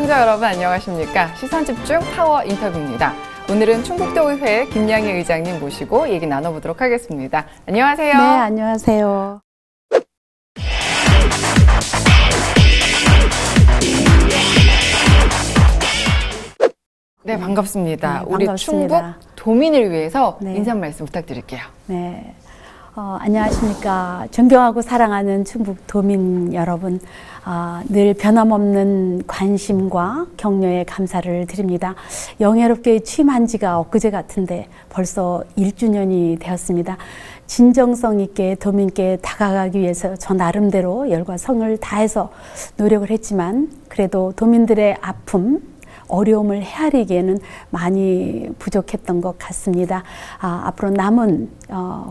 시청자 여러분 안녕하십니까? 시선집중 파워 인터뷰입니다. 오늘은 충북도의회 김양희 의장님 모시고 얘기 나눠보도록 하겠습니다. 안녕하세요. 네, 안녕하세요. 네, 반갑습니다. 네, 우리 반갑습니다. 충북 도민을 위해서 네. 인사 말씀 부탁드릴게요. 네, 안녕하십니까. 존경하고 사랑하는 충북 도민 여러분, 늘 변함없는 관심과 격려에 감사를 드립니다. 영예롭게 취임한 지가 엊그제 같은데 벌써 1주년이 되었습니다. 진정성 있게 도민께 다가가기 위해서 저 나름대로 열과 성을 다해서 노력을 했지만 그래도 도민들의 아픔, 어려움을 헤아리기에는 많이 부족했던 것 같습니다. 앞으로 남은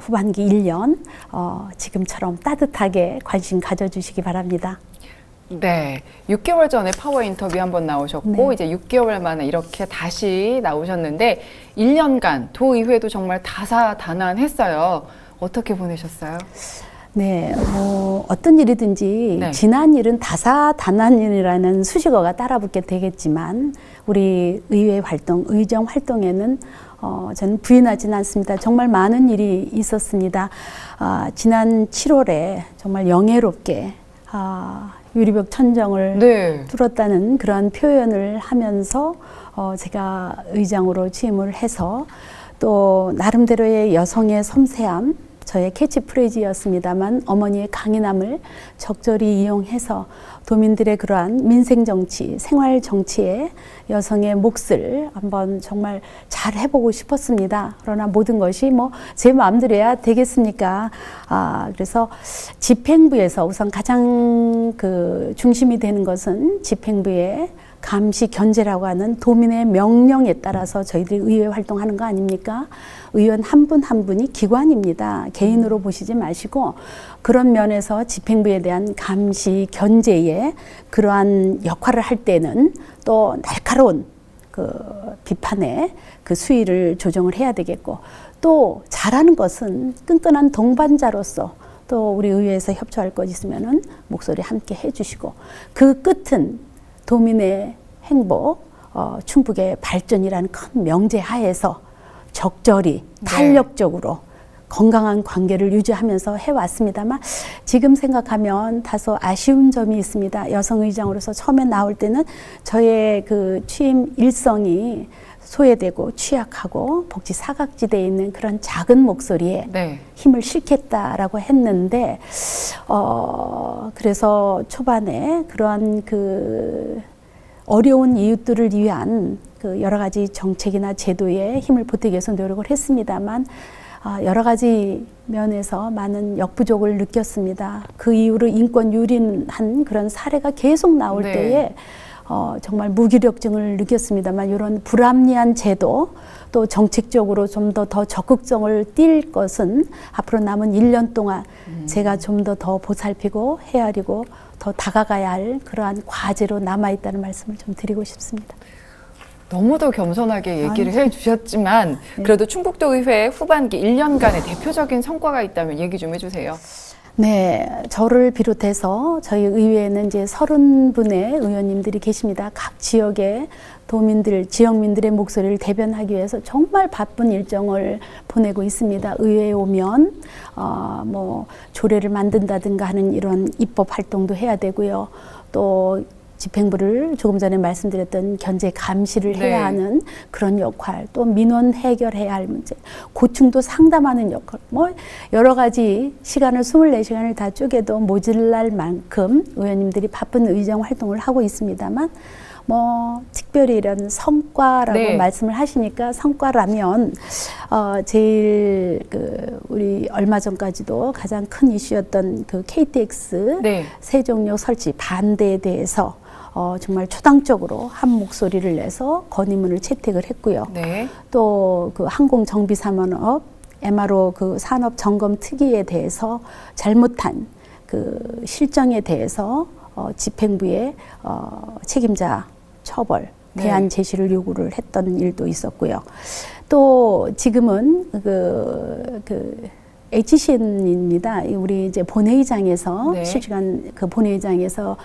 후반기 1년 지금처럼 따뜻하게 관심 가져주시기 바랍니다. 네, 6개월 전에 파워 인터뷰 한번 나오셨고 네. 이제 6개월 만에 이렇게 다시 나오셨는데 1년간 도의회도 정말 다사다난했어요. 어떻게 보내셨어요? 네, 어떤 일이든지 네. 지난 일은 다사다난이라는 수식어가 따라붙게 되겠지만 우리 의회 활동, 의정 활동에는 저는 부인하지는 않습니다. 정말 많은 일이 있었습니다. 지난 7월에 정말 영예롭게 유리벽 천정을 네. 뚫었다는 그런 표현을 하면서 제가 의장으로 취임을 해서 또 나름대로의 여성의 섬세함, 저의 캐치프레이즈였습니다만 어머니의 강인함을 적절히 이용해서 도민들의 그러한 민생정치, 생활정치에 여성의 몫을 한번 정말 잘 해보고 싶었습니다. 그러나 모든 것이 제 마음대로 해야 되겠습니까? 그래서 집행부에서 우선 가장 중심이 되는 것은 집행부의 감시 견제라고 하는 도민의 명령에 따라서 저희들이 의회 활동하는 거 아닙니까? 의원 한 분 한 분이 기관입니다. 개인으로 보시지 마시고 그런 면에서 집행부에 대한 감시 견제에 그러한 역할을 할 때는 또 날카로운 비판의 수위를 조정을 해야 되겠고 또 잘하는 것은 끈끈한 동반자로서 또 우리 의회에서 협조할 것 있으면은 목소리 함께 해주시고 그 끝은 도민의 행복, 충북의 발전이라는 큰 명제 하에서 적절히 탄력적으로 건강한 관계를 유지하면서 해왔습니다만 지금 생각하면 다소 아쉬운 점이 있습니다. 여성의장으로서 처음에 나올 때는 저의 취임 일성이 소외되고 취약하고 복지 사각지대에 있는 그런 작은 목소리에 네. 힘을 실겠다라고 했는데 그래서 초반에 그러한 어려운 이웃들을 위한 여러 가지 정책이나 제도에 힘을 보태기 위해서 노력을 했습니다만 여러 가지 면에서 많은 역부족을 느꼈습니다. 그 이후로 인권 유린한 그런 사례가 계속 나올 네. 때에 정말 무기력증을 느꼈습니다만 이런 불합리한 제도 또 정책적으로 좀 더 적극성을 띌 것은 앞으로 남은 1년 동안 제가 좀 더 보살피고 헤아리고 더 다가가야 할 그러한 과제로 남아있다는 말씀을 좀 드리고 싶습니다. 너무도 겸손하게 얘기를 해주셨지만 그래도 충북도의회 후반기 1년간의 대표적인 성과가 있다면 얘기 좀 해주세요. 네, 저를 비롯해서 저희 의회에는 이제 30분의 의원님들이 계십니다. 각 지역의 지역민들의 목소리를 대변하기 위해서 정말 바쁜 일정을 보내고 있습니다. 의회에 오면 조례를 만든다든가 하는 이런 입법 활동도 해야 되고요. 또 집행부를 조금 전에 말씀드렸던 견제 감시를 해야 하는 그런 역할, 또 민원 해결해야 할 문제, 고충도 상담하는 역할, 여러 가지 시간을 24시간을 다 쪼개도 모질랄 만큼 의원님들이 바쁜 의정 활동을 하고 있습니다만 특별히 이런 성과라고 말씀을 하시니까 성과라면 제일 우리 얼마 전까지도 가장 큰 이슈였던 KTX 세종역 설치 반대에 대해서 정말 초당적으로 한 목소리를 내서 건의문을 채택을 했고요. 또 항공정비산업 MRO 산업 점검 특위에 대해서 잘못한 실정에 대해서 집행부의 책임자 처벌, 대안 제시를 요구를 했던 일도 있었고요. 또 지금은 HCN입니다. 우리 이제 본회의장에서 네. 실시간 그 본회의장에서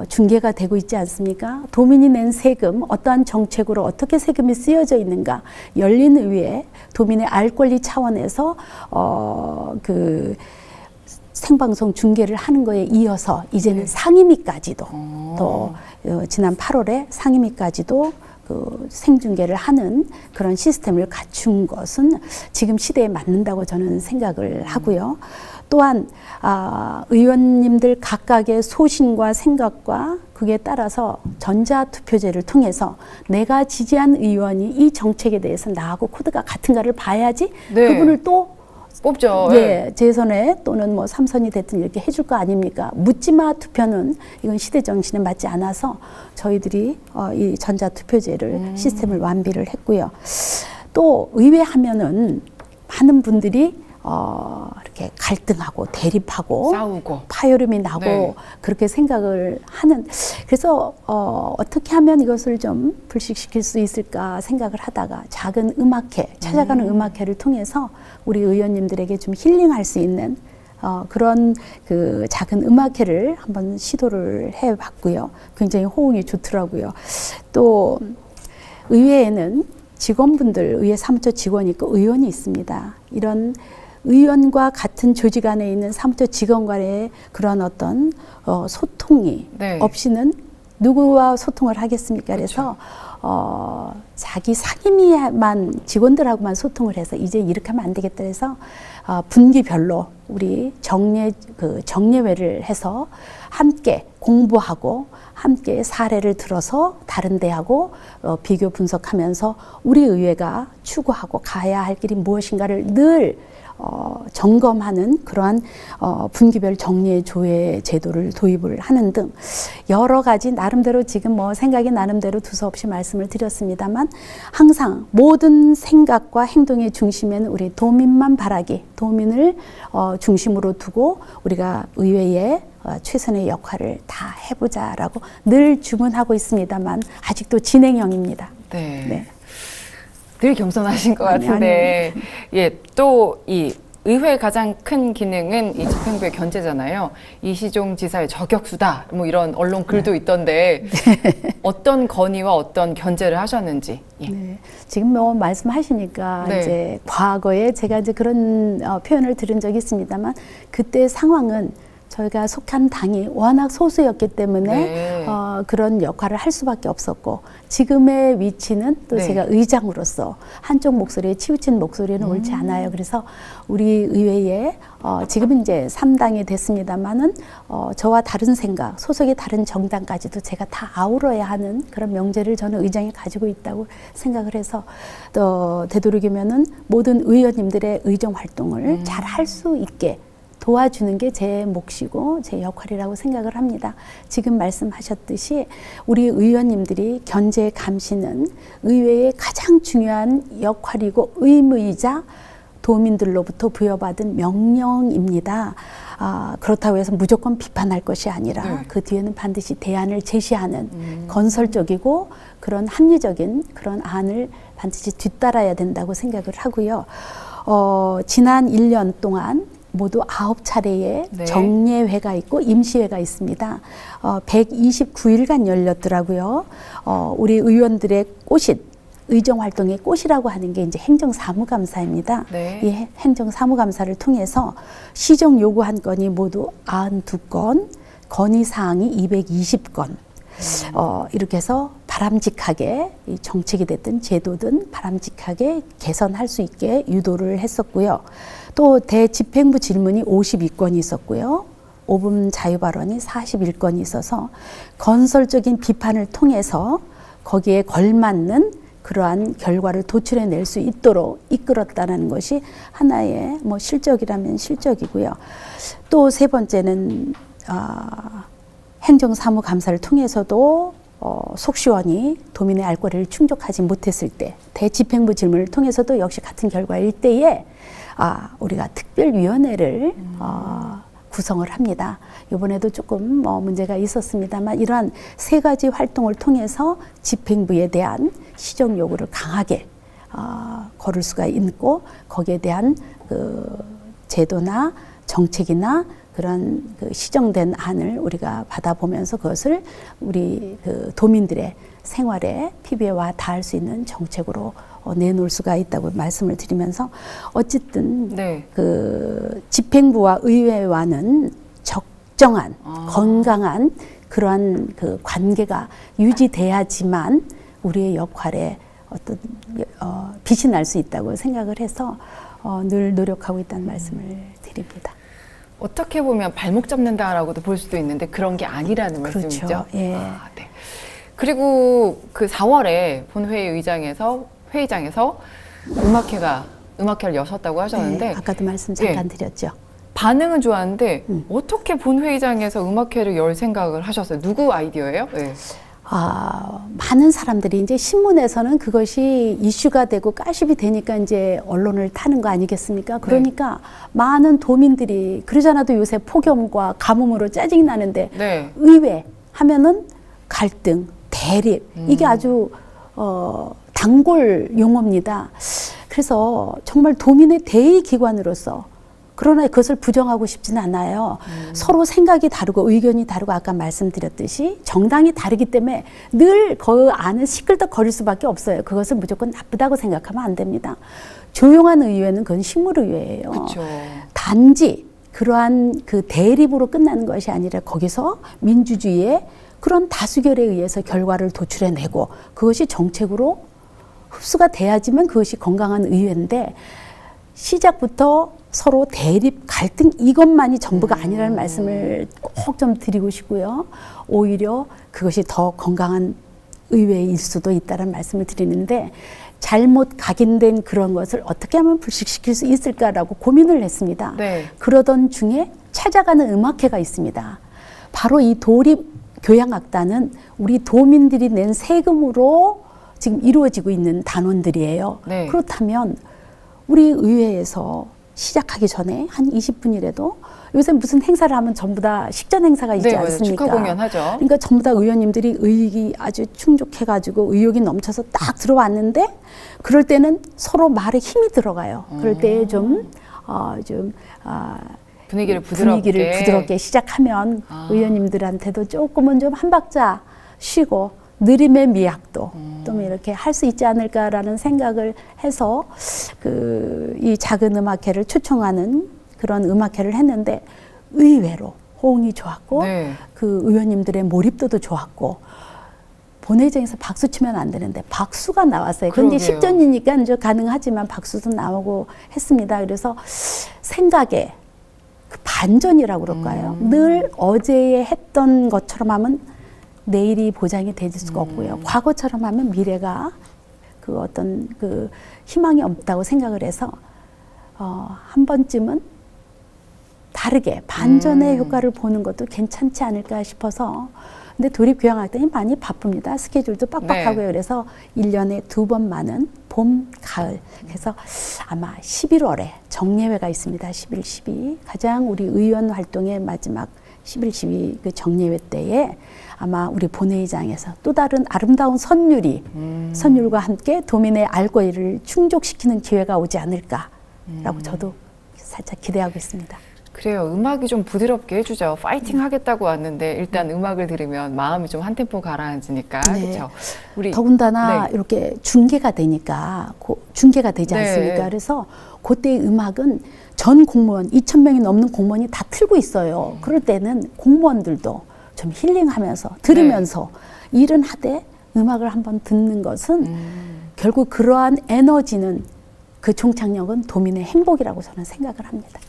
중계가 되고 있지 않습니까? 도민이 낸 세금, 어떠한 정책으로 어떻게 세금이 쓰여져 있는가, 열린 의회, 도민의 알 권리 차원에서 그 생방송 중계를 하는 거에 이어서 이제는 네. 상임위까지도 또 지난 8월에 상임위까지도 그 생중계를 하는 그런 시스템을 갖춘 것은 지금 시대에 맞는다고 저는 생각을 하고요. 또한 의원님들 각각의 소신과 생각과 그에 따라서 전자투표제를 통해서 내가 지지한 의원이 이 정책에 대해서 나하고 코드가 같은가를 봐야지 네. 그분을 또 뽑죠. 예, 재선에 또는 뭐 3선이 됐든 이렇게 해줄 거 아닙니까? 묻지마 투표는 이건 시대 정신에 맞지 않아서 저희들이 이 전자투표제를 시스템을 완비를 했고요. 또 의회 하면은 많은 분들이 이렇게 갈등하고 대립하고 싸우고. 파열음이 나고 네. 그렇게 생각을 하는, 그래서 어떻게 하면 이것을 좀 불식시킬 수 있을까 생각을 하다가 작은 음악회, 찾아가는 음악회를 통해서 우리 의원님들에게 좀 힐링할 수 있는 그런 그 작은 음악회를 한번 시도를 해봤고요. 굉장히 호응이 좋더라고요. 또 의회에는 직원분들, 의회 사무처 직원이 있고 의원이 있습니다. 이런 의원과 같은 조직 안에 있는 사무처 직원 간의 그런 어떤 소통이 네. 없이는 누구와 소통을 하겠습니까? 그래서 자기 상임위만 직원들하고만 소통을 해서 이제 이렇게 하면 안 되겠다 해서 분기별로 우리 정례회를 해서 함께 공부하고 함께 사례를 들어서 다른 데하고 비교 분석하면서 우리 의회가 추구하고 가야 할 길이 무엇인가를 늘 점검하는 그러한 분기별 정례 조회 제도를 도입을 하는 등 여러 가지 나름대로 지금 뭐 생각이 나는 대로 두서없이 말씀을 드렸습니다만 항상 모든 생각과 행동의 중심에는 우리 도민만 바라기, 도민을 중심으로 두고 우리가 의회에 최선의 역할을 다 해보자라고 늘 주문하고 있습니다만 아직도 진행형입니다. 네. 네. 늘 겸손하신 것 같은데, 예, 또 이 의회의 가장 큰 기능은 이 집행부의 견제잖아요. 이시종 지사의 저격수다, 뭐 이런 언론 글도 있던데 어떤 건의와 어떤 견제를 하셨는지. 예. 네. 지금 뭐 말씀하시니까 네. 이제 과거에 제가 이제 그런 표현을 들은 적이 있습니다만 그때 상황은 저희가 속한 당이 워낙 소수였기 때문에 네. 그런 역할을 할 수밖에 없었고 지금의 위치는 또 네. 제가 의장으로서 한쪽 목소리에 치우친 목소리는 옳지 않아요. 그래서 우리 의회에 지금 이제 3당이 됐습니다만은 저와 다른 생각, 소속이 다른 정당까지도 제가 다 아우러야 하는 그런 명제를 저는 의장이 가지고 있다고 생각을 해서 또 되도록이면은 모든 의원님들의 의정 활동을 잘 할 수 있게 도와주는 게 제 몫이고 제 역할이라고 생각을 합니다. 지금 말씀하셨듯이 우리 의원님들이 견제 감시는 의회의 가장 중요한 역할이고 의무이자 도민들로부터 부여받은 명령입니다. 그렇다고 해서 무조건 비판할 것이 아니라 네. 그 뒤에는 반드시 대안을 제시하는 건설적이고 그런 합리적인 그런 안을 반드시 뒤따라야 된다고 생각을 하고요. 지난 1년 동안 모두 9차례의 네. 정례회가 있고 임시회가 있습니다. 129일간 열렸더라고요. 우리 의원들의 꽃이 의정활동의 꽃이라고 하는 게 이제 행정사무감사입니다. 네. 이 행정사무감사를 통해서 시정 요구한 건이 모두 92건, 건의사항이 220건. 이렇게 해서 바람직하게 이 정책이 됐든 제도든 바람직하게 개선할 수 있게 유도를 했었고요. 또 대집행부 질문이 52건이 있었고요. 5분 자유발언이 41건이 있어서 건설적인 비판을 통해서 거기에 걸맞는 그러한 결과를 도출해낼 수 있도록 이끌었다는 것이 하나의 뭐 실적이라면 실적이고요. 또 세 번째는 행정사무감사를 통해서도 속 시원히 도민의 알 권리를 충족하지 못했을 때 대집행부 질문을 통해서도 역시 같은 결과일 때에 우리가 특별위원회를 구성을 합니다. 이번에도 조금 문제가 있었습니다만 이러한 세 가지 활동을 통해서 집행부에 대한 시정 요구를 강하게 걸을 수가 있고 거기에 대한 제도나 정책이나 그런 그 시정된 안을 우리가 받아보면서 그것을 우리 그 도민들의 생활에 피부에 와 닿을 수 있는 정책으로 내놓을 수가 있다고 말씀을 드리면서 어쨌든 네. 그 집행부와 의회와는 적정한 건강한 그러한 그 관계가 유지돼야지만 우리의 역할에 어떤 빛이 날 수 있다고 생각을 해서 늘 노력하고 있다는 말씀을 드립니다. 어떻게 보면 발목 잡는다라고도 볼 수도 있는데 그런 게 아니라는 그렇죠. 말씀이죠. 예. 네. 그리고 그 4월에 본회의 회의장에서 음악회를 여셨다고 하셨는데 네, 아까도 말씀 잠깐 드렸죠. 반응은 좋았는데 어떻게 본회의장에서 음악회를 열 생각을 하셨어요? 누구 아이디어예요? 네. 많은 사람들이 이제 신문에서는 그것이 이슈가 되고 가십이 되니까 이제 언론을 타는 거 아니겠습니까? 그러니까 많은 도민들이 그러잖아도 요새 폭염과 가뭄으로 짜증이 나는데 네. 의회 하면은 갈등, 대립 이게 아주 단골 용어입니다. 그래서 정말 도민의 대의 기관으로서 그러나 그것을 부정하고 싶지는 않아요. 서로 생각이 다르고 의견이 다르고 아까 말씀드렸듯이 정당이 다르기 때문에 늘 그 안은 시끌덕거릴 수밖에 없어요. 그것을 무조건 나쁘다고 생각하면 안 됩니다. 조용한 의회는 그건 식물의회예요. 그렇죠. 단지 그러한 그 대립으로 끝나는 것이 아니라 거기서 민주주의의 그런 다수결에 의해서 결과를 도출해내고 그것이 정책으로 흡수가 돼야지만 그것이 건강한 의회인데 시작부터 서로 대립, 갈등 이것만이 전부가 아니라는 말씀을 꼭 좀 드리고 싶고요. 오히려 그것이 더 건강한 의회일 수도 있다는 말씀을 드리는데 잘못 각인된 그런 것을 어떻게 하면 불식시킬 수 있을까라고 고민을 했습니다. 네. 그러던 중에 찾아가는 음악회가 있습니다. 바로 이 도립교향악단은 우리 도민들이 낸 세금으로 지금 이루어지고 있는 단원들이에요. 네. 그렇다면 우리 의회에서 시작하기 전에 한 20분이라도 요새 무슨 행사를 하면 전부 다 식전 행사가 있지 네, 않습니까? 축하 공연 하죠. 그러니까 전부 다 의원님들이 의욕이 아주 충족해가지고 의욕이 넘쳐서 딱 들어왔는데 그럴 때는 서로 말에 힘이 들어가요. 그럴 때 분위기를 부드럽게 시작하면 의원님들한테도 조금은 좀 한 박자 쉬고 느림의 미학도 좀 이렇게 할 수 있지 않을까라는 생각을 해서 이 작은 음악회를 초청하는 그런 음악회를 했는데 의외로 호응이 좋았고 네. 그 의원님들의 몰입도도 좋았고 본회의장에서 박수 치면 안 되는데 박수가 나왔어요. 그런데 그러게요. 식전이니까 이제 가능하지만 박수도 나오고 했습니다. 그래서 생각에 그 반전이라고 그럴까요? 늘 어제에 했던 것처럼 하면 내일이 보장이 될 수가 없고요. 과거처럼 하면 미래가 그 어떤 그 희망이 없다고 생각을 해서 한 번쯤은 다르게 반전의 효과를 보는 것도 괜찮지 않을까 싶어서 근데 도립교향악단이 많이 바쁩니다. 스케줄도 빡빡하고요. 네. 그래서 1년에 2번만은 봄, 가을. 그래서 아마 11월에 정례회가 있습니다. 11, 12. 가장 우리 의원 활동의 마지막 11, 12 그 정례회 때에 아마 우리 본회의장에서 또 다른 아름다운 선율과 함께 도민의 알권리를 충족시키는 기회가 오지 않을까라고 저도 살짝 기대하고 있습니다. 그래요. 음악이 좀 부드럽게 해주죠. 파이팅 하겠다고 왔는데 일단 음악을 들으면 마음이 좀 한 템포 가라앉으니까. 네. 그렇죠. 우리 더군다나 네. 이렇게 중계가 되니까 중계가 되지 않습니까? 네. 그래서 그때 음악은 전 공무원 2,000명이 넘는 공무원이 다 틀고 있어요. 그럴 때는 공무원들도 좀 힐링하면서 들으면서 일은 하되 음악을 한번 듣는 것은 결국 그러한 에너지는 그 종착역은 도민의 행복이라고 저는 생각을 합니다.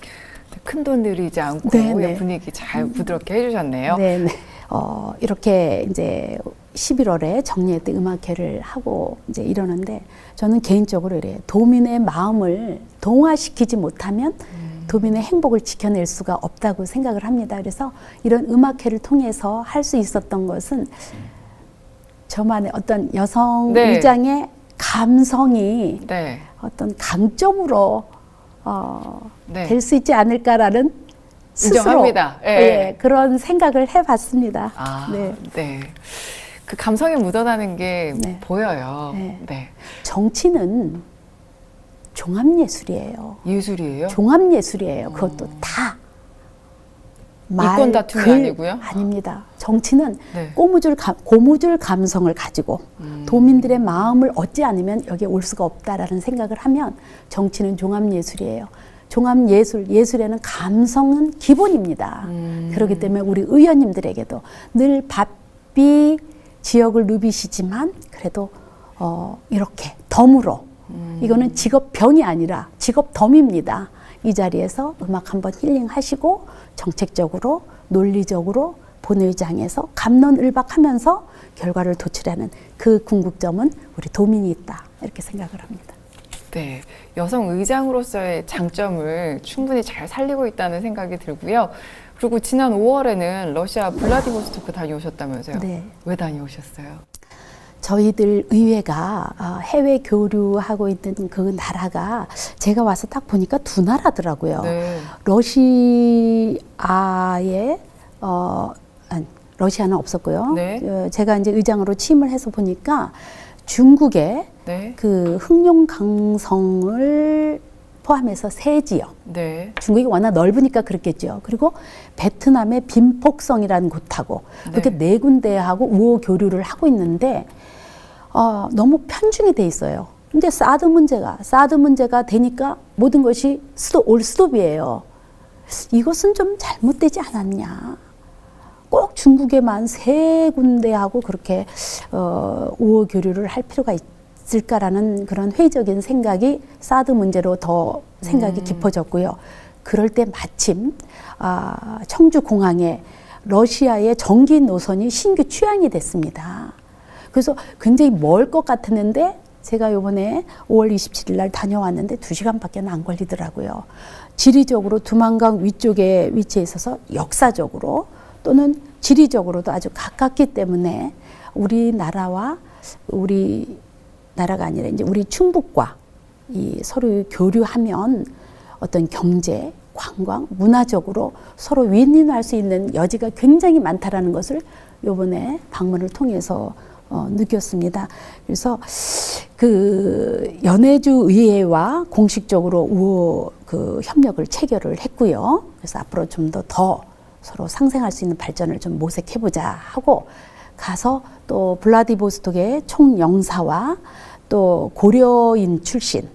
큰 돈 들이지 않고 네네. 분위기 잘 부드럽게 해주셨네요. 네, 이렇게 이제 11월에 정례 때 음악회를 하고 이제 이러는데 저는 개인적으로 이래요. 도민의 마음을 동화시키지 못하면 도민의 행복을 지켜낼 수가 없다고 생각을 합니다. 그래서 이런 음악회를 통해서 할 수 있었던 것은 저만의 어떤 여성 네. 의장의 감성이 네. 어떤 강점으로 네. 될 수 있지 않을까라는 스스로 인정합니다. 예. 예, 그런 생각을 해봤습니다. 네. 네. 그 감성이 묻어나는 게 네. 보여요. 네. 네. 정치는 종합예술이에요. 예술이에요? 종합예술이에요. 그것도 다. 이권 다툼이 아니고요? 아닙니다. 정치는 네. 고무줄 감성을 가지고 도민들의 마음을 얻지 않으면 여기에 올 수가 없다라는 생각을 하면 정치는 종합예술이에요. 예술에는 감성은 기본입니다. 그렇기 때문에 우리 의원님들에게도 늘 바삐 지역을 누비시지만 그래도 이렇게 덤으로 이거는 직업병이 아니라 직업덤입니다. 이 자리에서 음악 한번 힐링하시고 정책적으로 논리적으로 본의장에서 갑론을박하면서 결과를 도출하는 그 궁극점은 우리 도민이 있다 이렇게 생각을 합니다. 네, 여성 의장으로서의 장점을 충분히 잘 살리고 있다는 생각이 들고요. 그리고 지난 5월에는 러시아 블라디보스토크 다녀오셨다면서요? 네. 왜 다녀오셨어요? 저희들 의회가 해외 교류하고 있는 그 나라가 제가 와서 딱 보니까 두 나라더라고요. 네. 러시아는 없었고요. 네. 제가 이제 의장으로 취임을 해서 보니까 중국의 네. 그 흑룡강성을 포함해서 세 지역. 네. 중국이 워낙 넓으니까 그렇겠죠. 그리고 베트남의 빈폭성이라는 곳하고 이렇게 네 군데하고 우호 교류를 하고 있는데 너무 편중이 돼 있어요. 근데 사드 문제가 되니까 모든 것이 올스톱이에요. 이것은 좀 잘못되지 않았냐. 꼭 중국에만 세 군데하고 그렇게 우호 교류를 할 필요가 있을까라는 그런 회의적인 생각이 사드 문제로 더 생각이 깊어졌고요. 그럴 때 마침 청주공항에 러시아의 전기 노선이 신규 취항이 됐습니다. 그래서 굉장히 멀 것 같았는데 제가 이번에 5월 27일 날 다녀왔는데 2시간밖에 안 걸리더라고요. 지리적으로 두만강 위쪽에 위치해 있어서 역사적으로 또는 지리적으로도 아주 가깝기 때문에 우리나라가 아니라 이제 우리 충북과 이 서로 교류하면 어떤 경제, 관광, 문화적으로 서로 윈윈할 수 있는 여지가 굉장히 많다라는 것을 이번에 방문을 통해서 느꼈습니다. 그래서 그 연해주 의회와 공식적으로 협력을 체결을 했고요. 그래서 앞으로 좀 더 서로 상생할 수 있는 발전을 좀 모색해보자 하고 가서 또 블라디보스톡의 총영사와 또 고려인 출신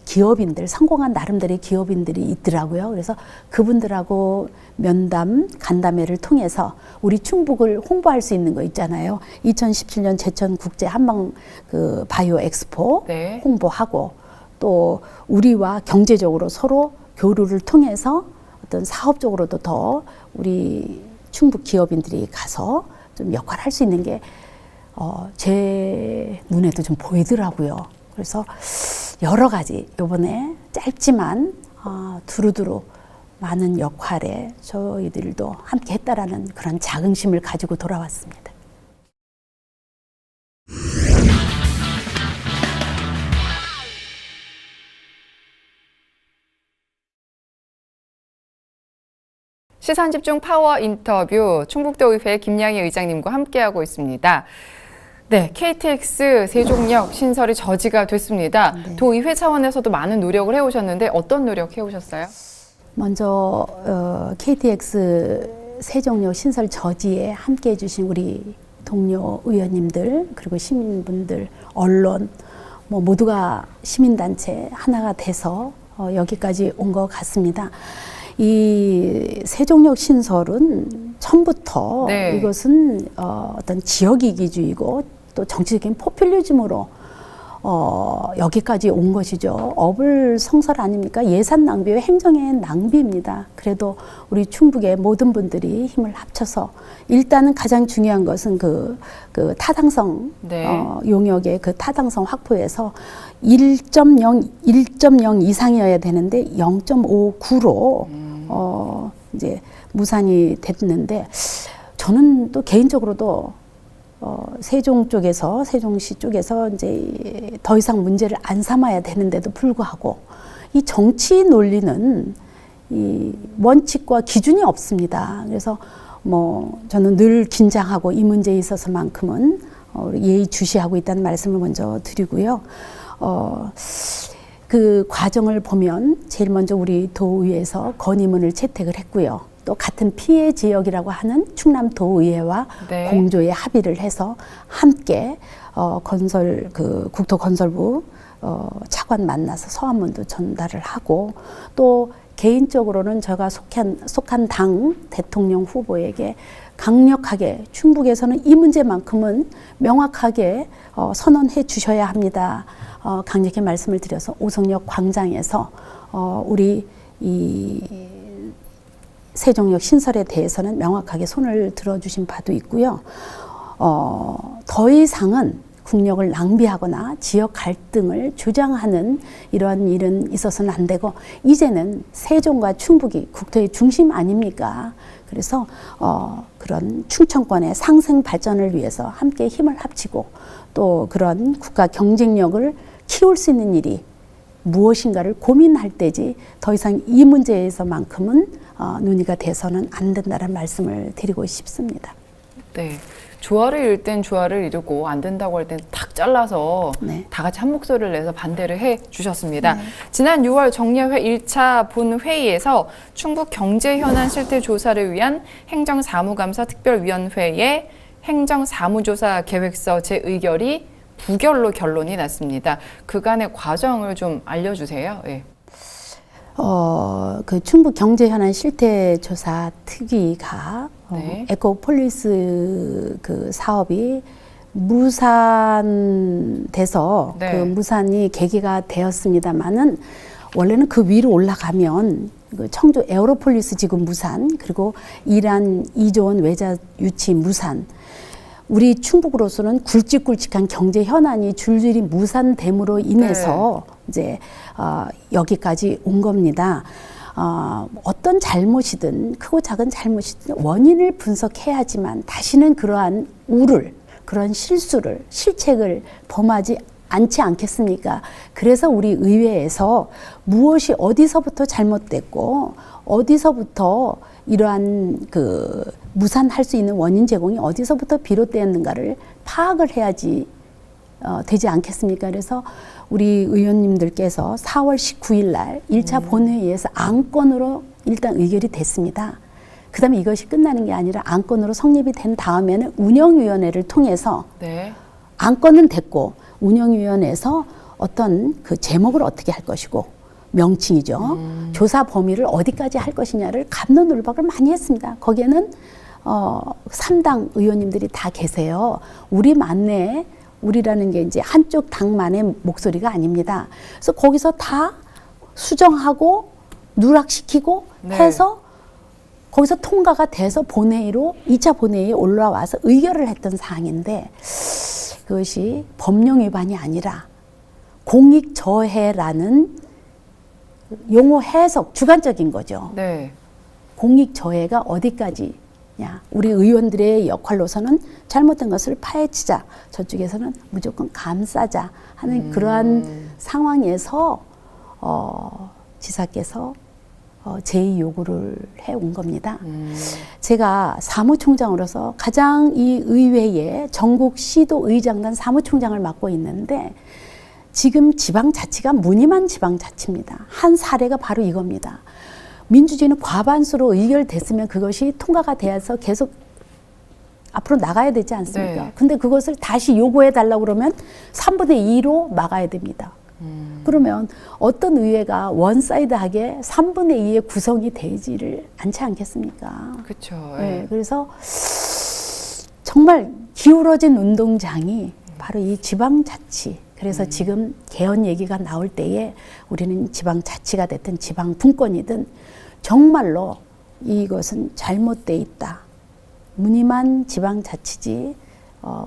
기업인들, 성공한 나름대로의 기업인들이 있더라고요. 그래서 그분들하고 면담, 간담회를 통해서 우리 충북을 홍보할 수 있는 거 있잖아요. 2017년 제천 국제 한방 바이오 엑스포 네. 홍보하고 또 우리와 경제적으로 서로 교류를 통해서 어떤 사업적으로도 더 우리 충북 기업인들이 가서 좀 역할을 할 수 있는 게 제 눈에도 좀 보이더라고요. 그래서 여러 가지 이번에 짧지만 두루두루 많은 역할에 저희들도 함께 했다라는 그런 자긍심을 가지고 돌아왔습니다. 시선집중 파워 인터뷰 충북도의회 김양희 의장님과 함께하고 있습니다. 네, KTX 세종역 신설이 저지가 됐습니다. 네. 도의회 차원에서도 많은 노력을 해오셨는데 어떤 노력 해오셨어요? 먼저 KTX 세종역 신설 저지에 함께해 주신 우리 동료 의원님들 그리고 시민분들, 언론 모두가 시민단체 하나가 돼서 여기까지 온 것 같습니다. 이 세종역 신설은 처음부터 네. 이것은 어떤 지역 이기주의고 또 정치적인 포퓰리즘으로 여기까지 온 것이죠. 어불성설 아닙니까? 예산 낭비와 행정의 낭비입니다. 그래도 우리 충북의 모든 분들이 힘을 합쳐서 일단은 가장 중요한 것은 그 타당성 네. 용역의 그 타당성 확보에서 1.0 이상이어야 되는데 0.59로 이제 무산이 됐는데 저는 또 개인적으로도 세종시 쪽에서 이제 더 이상 문제를 안 삼아야 되는데도 불구하고 이 정치 논리는 이 원칙과 기준이 없습니다. 그래서 저는 늘 긴장하고 이 문제에 있어서만큼은 예의주시하고 있다는 말씀을 먼저 드리고요. 그 과정을 보면 제일 먼저 우리 도의회에서 건의문을 채택을 했고요. 또 같은 피해 지역이라고 하는 충남 도의회와 네. 공조에 합의를 해서 함께 국토건설부 차관 만나서 서한문도 전달을 하고, 또 개인적으로는 제가 속한 당 대통령 후보에게 강력하게 충북에서는 이 문제만큼은 명확하게 선언해 주셔야 합니다. 강력히 말씀을 드려서 오성역 광장에서 우리 이 세종역 신설에 대해서는 명확하게 손을 들어주신 바도 있고요. 더 이상은 국력을 낭비하거나 지역 갈등을 조장하는 이러한 일은 있어서는 안 되고, 이제는 세종과 충북이 국토의 중심 아닙니까? 그래서 그런 충청권의 상생 발전을 위해서 함께 힘을 합치고, 또 그런 국가 경쟁력을 키울 수 있는 일이 무엇인가를 고민할 때지, 더 이상 이 문제에서만큼은 논의가 돼서는 안 된다는 말씀을 드리고 싶습니다. 네. 조화를 이룰 땐 조화를 이루고 안 된다고 할 땐 탁 잘라서 네. 다 같이 한 목소리를 내서 반대를 해 주셨습니다. 지난 6월 정례회 1차 본회의에서 충북 경제 현안 실태 조사를 위한 행정사무감사 특별위원회의 행정사무조사 계획서 재의결이 부결로 결론이 났습니다. 그간의 과정을 좀 알려주세요. 네. 그 충북 경제 현안 실태 조사 특위가 네. 에코폴리스 그 사업이 무산돼서 네. 그 무산이 계기가 되었습니다만은, 원래는 그 위로 올라가면 그 청주 에어로폴리스 지구 무산, 그리고 이란 2조 원 외자 유치 무산, 우리 충북으로서는 굵직굵직한 경제 현안이 줄줄이 무산됨으로 인해서 이제 여기까지 온 겁니다. 어떤 잘못이든, 크고 작은 잘못이든 원인을 분석해야지만 다시는 그러한 그런 실수를, 실책을 범하지 않지 않겠습니까? 그래서 우리 의회에서 무엇이 어디서부터 잘못됐고, 어디서부터 이러한 그 무산할 수 있는 원인 제공이 어디서부터 비롯되었는가를 파악을 해야지 되지 않겠습니까? 그래서 우리 의원님들께서 4월 19일 날 1차 본회의에서 안건으로 일단 의결이 됐습니다. 그 다음에 이것이 끝나는 게 아니라 안건으로 성립이 된 다음에는 운영위원회를 통해서 네. 안건은 됐고, 운영위원회에서 어떤 그 제목을 어떻게 할 것이고, 명칭이죠. 조사 범위를 어디까지 할 것이냐를 갑론을박을 많이 했습니다. 거기에는 3당 의원님들이 다 계세요. 우리라는 게 이제 한쪽 당만의 목소리가 아닙니다. 그래서 거기서 다 수정하고 누락시키고 네. 해서 거기서 통과가 돼서 본회의로 2차 본회의에 올라와서 의결을 했던 사항인데, 그것이 법령 위반이 아니라 공익저해라는 용어 해석, 주관적인 거죠. 네. 공익저해가 어디까지냐. 우리 의원들의 역할로서는 잘못된 것을 파헤치자, 저쪽에서는 무조건 감싸자 하는 그러한 상황에서 지사께서 제의 요구를 해온 겁니다. 제가 사무총장으로서 가장 이 의회의 전국 시도 의장단 사무총장을 맡고 있는데, 지금 지방자치가 무늬만 지방자치입니다. 한 사례가 바로 이겁니다. 민주주의는 과반수로 의결됐으면 그것이 통과가 되어서 계속 앞으로 나가야 되지 않습니까? 네. 근데 그것을 다시 요구해 달라고 그러면 3분의 2로 막아야 됩니다. 그러면 어떤 의회가 원사이드하게 3분의 2의 구성이 되지를 않지 않겠습니까? 그렇죠. 네, 그래서 정말 기울어진 운동장이 바로 이 지방자치. 그래서 지금 개헌 얘기가 나올 때에 우리는 지방자치가 됐든 지방분권이든 정말로 이것은 잘못돼 있다. 무늬만 지방자치지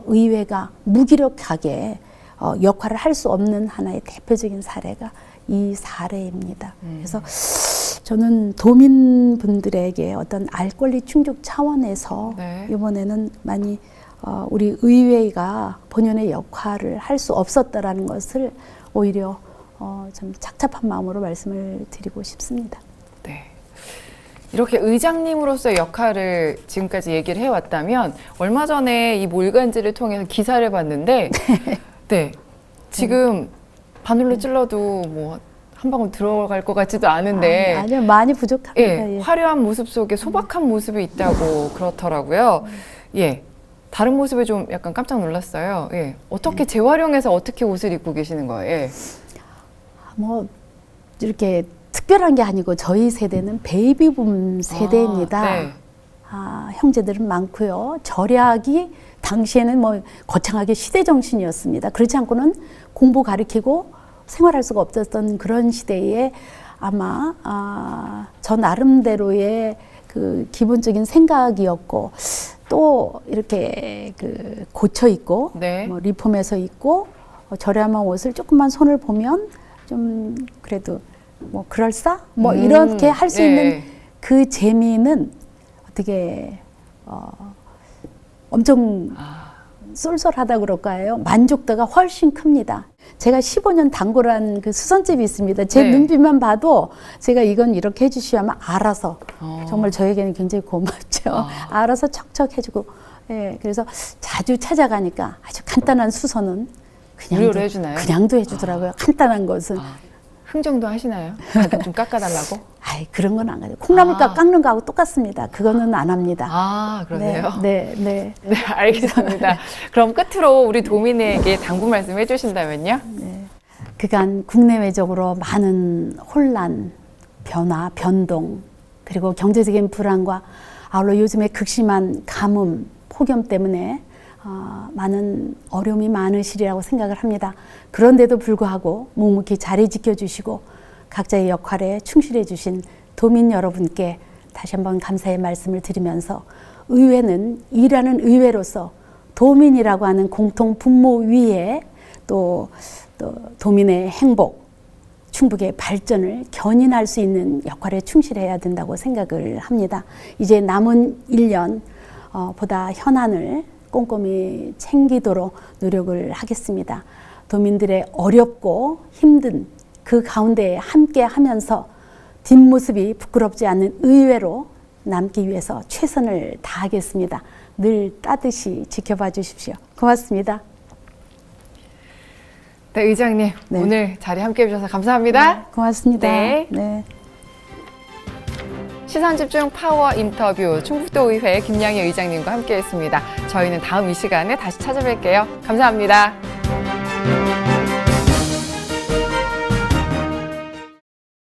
의회가 무기력하게 역할을 할 수 없는 하나의 대표적인 사례가 이 사례입니다. 그래서 저는 도민분들에게 어떤 알 권리 충족 차원에서 네. 이번에는 많이 우리 의회가 본연의 역할을 할 수 없었다라는 것을 오히려 좀 착잡한 마음으로 말씀을 드리고 싶습니다. 네. 이렇게 의장님으로서의 역할을 지금까지 얘기를 해왔다면, 얼마 전에 이 몰간지를 통해서 기사를 봤는데, 네. 지금 바늘로 찔러도 뭐 한 방울 들어갈 것 같지도 않은데 아니요, 많이 부족합니다. 예, 예. 화려한 모습 속에 소박한 모습이 있다고 그렇더라고요. 예, 다른 모습에 좀 약간 깜짝 놀랐어요. 예, 어떻게 재활용해서 어떻게 옷을 입고 계시는 거예요? 예. 뭐 이렇게 특별한 게 아니고 저희 세대는 베이비붐 세대입니다. 네. 형제들은 많고요. 절약이 당시에는 뭐 거창하게 시대 정신이었습니다. 그렇지 않고는 공부 가르치고 생활할 수가 없었던 그런 시대에 아마 저 나름대로의 그 기본적인 생각이었고 또 이렇게 그 고쳐 입고 네. 뭐 리폼해서 입고 저렴한 옷을 조금만 손을 보면 좀 그래도 뭐 그럴싸 뭐 이렇게 할 수 예. 있는 그 재미는 어떻게 엄청 쏠쏠하다 그럴까요? 만족도가 훨씬 큽니다. 제가 15년 단골한 그 수선집이 있습니다. 제 네. 눈빛만 봐도 제가 이건 이렇게 해주시오 하면 알아서 정말 저에게는 굉장히 고맙죠. 알아서 척척 해주고 예, 그래서 자주 찾아가니까 아주 간단한 수선은 무료로 해주나요? 그냥도 해주더라고요. 간단한 것은. 흥정도 하시나요? 가끔 좀 깎아달라고? 아이 그런 건 안 가요. 콩나물 깎는 거하고 똑같습니다. 그거는 안 합니다. 아, 그러세요? 네, 네. 네, 알겠습니다. 그럼 끝으로 우리 도민에게 당부 말씀 해주신다면요? 그간 국내외적으로 많은 혼란, 변화, 변동, 그리고 경제적인 불안과 아울러 요즘에 극심한 가뭄, 폭염 때문에 많은 어려움이 많으시리라고 생각을 합니다. 그런데도 불구하고 묵묵히 자리 지켜주시고 각자의 역할에 충실해 주신 도민 여러분께 다시 한번 감사의 말씀을 드리면서 의회는 일하는 의회로서 도민이라고 하는 공통 분모 위에 또 도민의 행복, 충북의 발전을 견인할 수 있는 역할에 충실해야 된다고 생각을 합니다. 이제 남은 1년 보다 현안을 꼼꼼히 챙기도록 노력을 하겠습니다. 도민들의 어렵고 힘든 그 가운데 함께 하면서 뒷모습이 부끄럽지 않는 의회로 남기 위해서 최선을 다하겠습니다. 늘 따뜻이 지켜봐 주십시오. 고맙습니다. 네, 의장님. 네. 오늘 자리 함께 해주셔서 감사합니다. 고맙습니다. 네. 네. 시선집중 파워 인터뷰 충북도의회 김양희 의장님과 함께했습니다. 저희는 다음 이 시간에 다시 찾아뵐게요. 감사합니다.